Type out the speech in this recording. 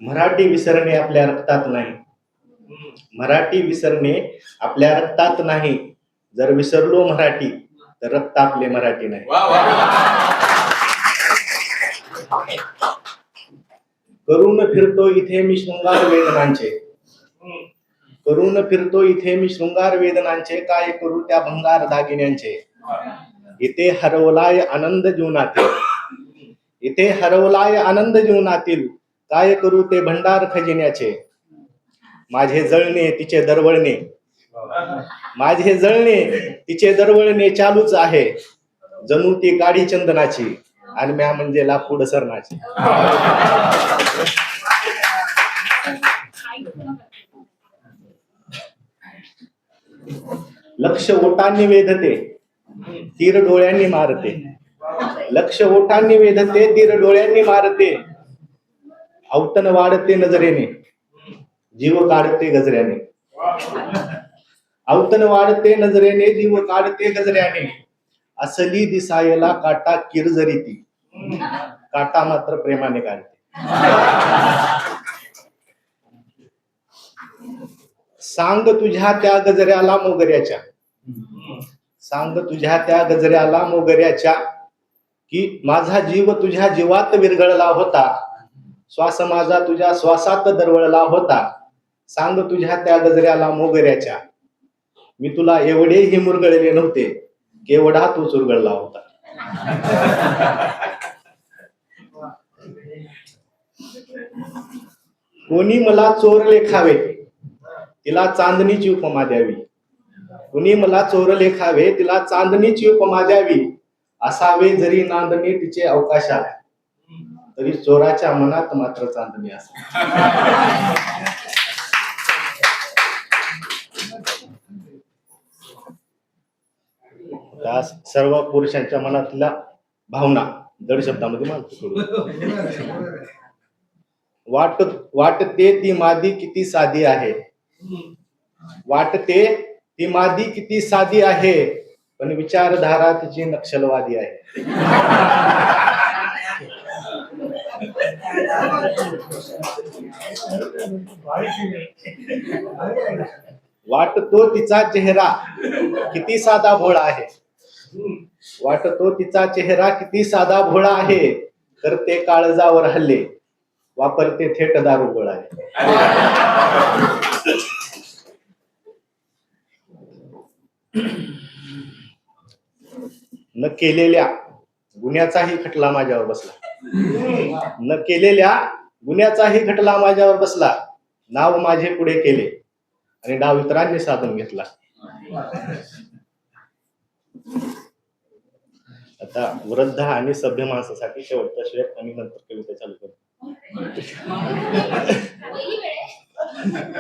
मराठी विसरणे आपल्या रक्तात नाही. मराठी विसरणे आपल्या रक्तात नाही. जर विसरलो मराठी तर रक्त आपले मराठी नाही. करून फिरतो इथे मी शृंगार वेदनांचे. करून फिरतो इथे मी शृंगार वेदनांचे. काय करू त्या भंगार दागिन्यांचे. इथे हरवलाय आनंद जीवनातील. इथे हरवलाय आनंद जीवनातील. काय करू ते भंडार खजिन्याचे. माझे जळणे तिचे दरवळणे. माझे जळणे तिचे दरवळणे चालूच आहे. जणू ती गाडी चंदनाची आणि म्या म्हणजे लाकूड सरणाची. लक्ष ओटांनी वेधते तीर डोळ्यांनी मारते. लक्ष ओठांनी वेधते तीर डोळ्यांनी मारते. अवतन वाढते नजरेने जीव काढते गजऱ्याने. अवतन वाढते नजरेने जीव काढते गजऱ्याने. असली दिसायला काटा किरजरी ती. काटा मात्र प्रेमाने काढते. सांग तुझ्या त्या गजऱ्याला मोगऱ्याच्या. सांग तुझ्या त्या गजऱ्याला मोगऱ्याच्या की माझा जीव तुझ्या जीवात विरघळला होता. श्वास माझा तुझ्या श्वासात दरवळला होता. सांग तुझ्या त्या गजऱ्याला मोगऱ्याच्या मी तुला एवढेही मुरगळले नव्हते केवढा तू चुरगळला होता. कोणी मला चोर लेखावे तिला चांदणीची उपमा द्यावी. कुणी मला चोर लेखावे तिला चांदणीची उपमा द्यावी. असावे जरी नांदणे तिचे अवकाशात तरी चोराच्या मनात मात्र चांदणी असे. सर्व पुरुषांच्या मनातल्या भावना जड शब्दामध्ये मांडतो. वाटते ती मादी किती साधी आहे. वाटते ती मादी किती साधी आहे पण विचारधारा तिची नक्षलवादी आहे. वाटतो तिचा चेहरा किती साधा भोळा आहे. वाटतो तिचा चेहरा किती साधा भोळा आहे. करते काळजावर हल्ले वापरते थेट दारू गोळा आहे. न केलेल्या गुन्ह्याचाही खटला माझ्यावर बसला. न केलेल्या गुन्ह्याचाही खटला माझ्यावर बसला. नाव माझे पुढे केले आणि डाव इतरांनी साधून घेतला. आता वृद्ध आणि सभ्य माणसासाठी शेवटचा श्लोक आणि नंतर कविता चालू करतो.